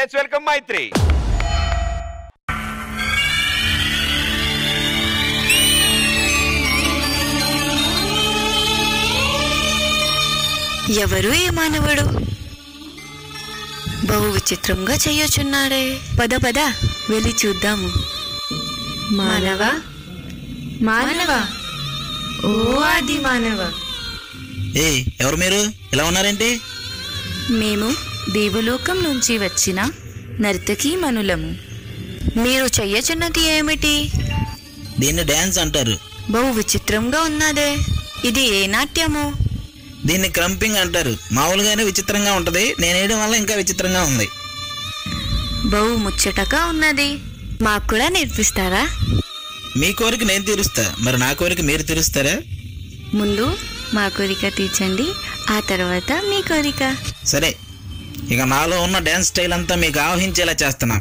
Let's welcome మైత్రి. ఎవరు ఏ మానవుడు బహు విచిత్రంగా చెయ్యొచున్నాడే. పద పద వెళ్ళి చూద్దాము. మానవ మానవ ఓ ఆది మానవ. ఎవరు మీరు? ఇలా ఉన్నారేంటి? మేము దేవలోకం నుంచి వచ్చిన నర్తకీ మనులము. మీరు చెయ్యచున్నది ఏమిటి? దీన్ని డాన్స్ అంటారు. బహు విచిత్రంగా ఉన్నదే. ఇది ఏ నాట్యము? దీన్ని క్రంపింగ్ అంటారు. మామూలుగానే విచిత్రంగా ఉంటది, నేనేయడం వల్ల ఇంకా విచిత్రంగా ఉంది. బహు ముచ్చటగా ఉన్నది. మాకు కూడా నేర్పిస్తారా? మీ కోరిక నేను తీరుస్తా, మరి నా కోరిక మీరు తీరుస్తారా? ముందు మా కోరిక తీర్చండి, ఆ తర్వాత మీ కోరిక. సరే, ఇక నాలో ఉన్న డాన్స్ స్టైల్ అంతా మీకు ఆవహించేలా చేస్తున్నా.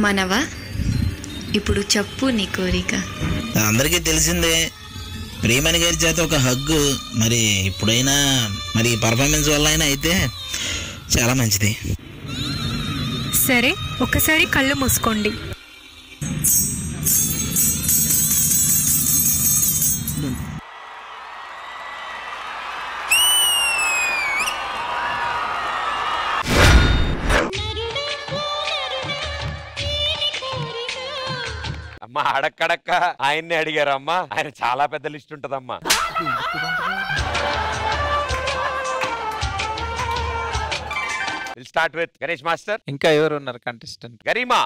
మనవా, ఇప్పుడు చెప్పు నీ కోరిక. అందరికీ తెలిసిందే, ప్రియమణి గారి చేత ఒక హగ్గు. మరి ఇప్పుడైనా మరి పర్ఫార్మెన్స్ వల్ల అయినా అయితే చాలా మంచిది. సరే, ఒకసారి కళ్ళు మూసుకోండి. అమ్మా అడక్కడక్క ఆయన్ని అడిగారమ్మా, ఆయన చాలా పెద్ద లిస్ట్ ఉంటదమ్మా. Will start with Ganesh master. ఇంకా ఎవరు ఉన్నారు కంటెస్టెంట్? గరిమా.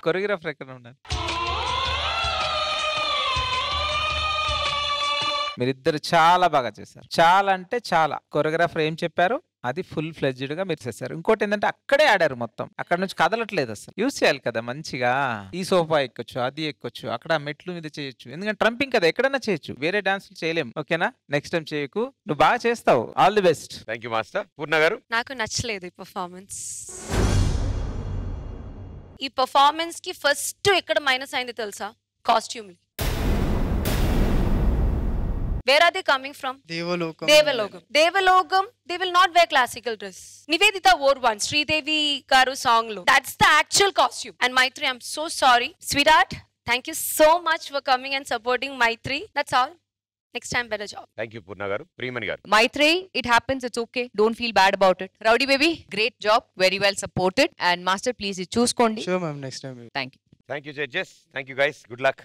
కొరియోగ్రాఫర్ ఎక్కడ ఉన్నారు? మీరిద్దరు చాలా బాగా చేశారు. చాలా అంటే చాలా. కొరియోగ్రాఫర్ ఏం చెప్పారు అది ఫుల్ ఫ్లెడ్జ్డ్ గా మీరు చేశారు. ఇంకోటి ఏంటంటే అక్కడే ఆడారు మొత్తం, అక్కడ నుంచి కదలట్లేదు అసలు. యూజ్ చేయాలి కదా మంచిగా. ఈ సోఫా ఎక్కొచ్చు, అది ఎక్కొచ్చు, అక్కడ మెట్లు మీద చేయొచ్చు. ఎందుకంటే ట్రంపింగ్ కదా, ఎక్కడైనా చేయొచ్చు. వేరే డాన్సులు చేయలేం. ఓకేనా? నెక్స్ట్ టైం చేయకు, నువ్వు బాగా చేస్తావు. All the best. Thank you master. Purna garu. నాకు నచ్చలేదు ఈ పర్ఫార్మెన్స్. ఈ పర్ఫార్మెన్స్ కి ఫస్ట్ ఎక్కడ మైనస్ అయింది తెలుసా? Costume. Where are they coming from? Devalogam. Devalogam. They will not wear classical dress. Nivedita wore one. Sridevi Garu song lo. That's the actual costume. And Maitri, I'm so sorry. Sweetheart, thank you so much for coming and supporting Maitri. That's all. Next time, better job. Thank you, Purna garu. Preemani garu. Maitri, it happens. It's okay. Don't feel bad about it. Rowdy baby, great job. Very well supported. And Master, please, choose Kondi. Sure, ma'am. Next time. Thank you. Thank you, judges. Thank you, guys. Good luck.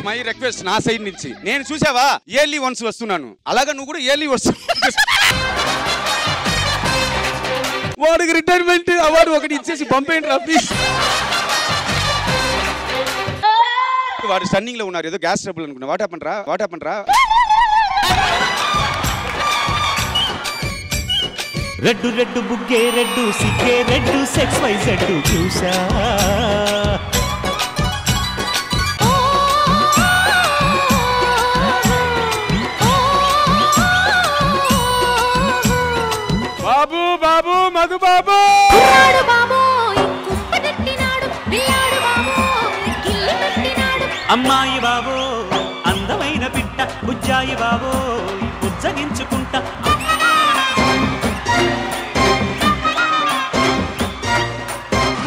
My request నా side నుంచి. నేను చూసావా yearly once వస్తున్నాను, అలాగా నువ్వు కూడా yearly వస్తు. వాడికి రిటైర్మెంట్ అవార్డు ఒకటి ఇచ్చేసి పంపేయండి రా ప్లీజ్. వాడు స్టన్నింగ్ లో ఉన్నారు, ఏదో గ్యాస్ ట్రబుల్ అనుకున్నా. వాట్ హ్యాపెన్ రా? రెడ్డు రెడ్డు బుగ్గే రెడ్డు సిగ్గే రెడ్డు సెక్స్ వై జెడ్డు చూసా. బాబు బాబు మధు బాబు అమ్మాయి బాబో అందమైన పిట్ట బుజ్జాయి బాబో బుజ్జగించుకుంటా.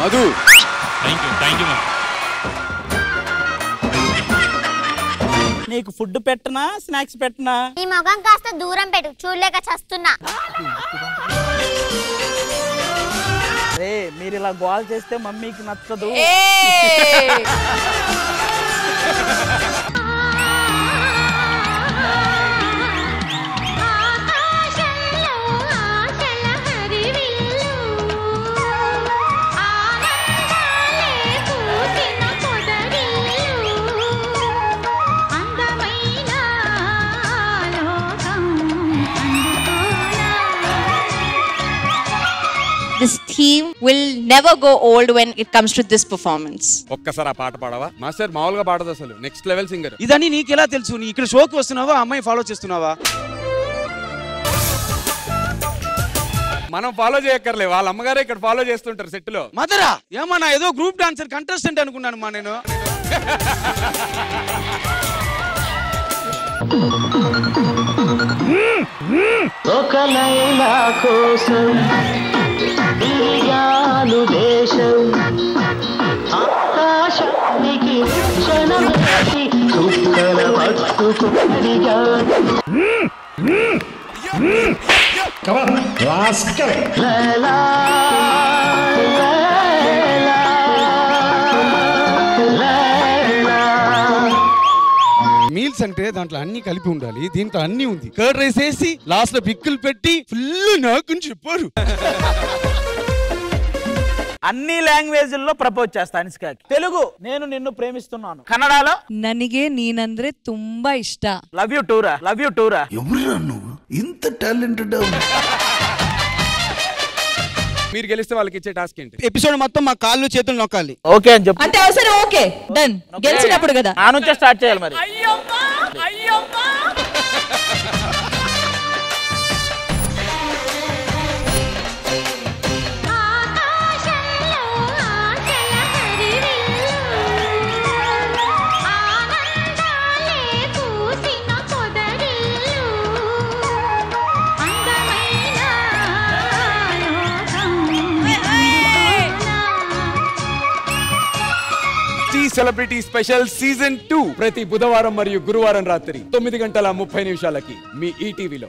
మధు థ్యాంక్ యూ నీకు ఫుడ్ పెట్టనా స్నాక్స్ పెట్టనా? నీ ముఖం కాస్త దూరం పెట్టు, చూడలేక చస్తున్నా. రే మీరు ఇలా గోల్ చేస్తే మమ్మీకి నచ్చదు. This theme will never go old when it comes to this performance. ఒక్కసారి ఆ పాట పాడవా? మాస్టర్ మామూలుగా పాడదు అసలు, నెక్స్ట్ లెవెల్ సింగర్. ఇదని నీకు ఎలా తెలుసు? నీ ఇక్కడ షోకి వస్తున్నావా, అమ్మాయి ఫాలో చేస్తున్నావా? మనం ఫాలో చేయక్కర్లే, వాళ్ళ అమ్మగారే ఇక్కడ ఫాలో చేస్తుంటారు సెట్ లో. మదరా ఏమన్నా ఏదో గ్రూప్ డాన్సర్ కంటెస్టెంట్ అనుకున్నాను మా నేను. ఒక లైలా కోసం దిగాను దేశం ఆకాశానికి క్షణమేసి చుక్కల పట్టుకుడిగా. లైలా మీల్స్ అంటే దాంట్లో అన్ని కలిపి ఉండాలి, దీంట్లో అన్ని ఉంది. కర్డ్ రైస్ వేసి లాస్ట్ లో పిక్కులు పెట్టి ఫుల్ నాకు చెప్పారు. అన్ని లాంగ్వేజ్ల్లో ప్రపోజ్ చేస్తా అనిష్కాకి. తెలుగు నేను నిన్ను ప్రేమిస్తున్నాను, కన్నడలో ನನಗೆ ನೀನಂದ್ರೆ ತುಂಬಾ ಇಷ್ಟ. లవ్ యూ టూరా. ఎవరురా నువ్వు ఇంత టాలెంటెడ్? మీరు గెలిస్తే వాళ్ళకి ఇచ్చే టాస్క్ ఏంటి? ఎపిసోడ్ మొత్తం మా కాళ్ళు చేతులు నొక్కాలి. ఓకే అని చెప్పు. అంటే అవసరం ఓకే డన్. గెలిచినప్పుడు కదా ఆ నుంచే స్టార్ట్ చేయాలి మరి. HT సెలబ్రిటీ స్పెషల్ సీజన్ 2 ప్రతి బుధవారం మరియు గురువారం రాత్రి 9:30 మీ ఈటీవీలో.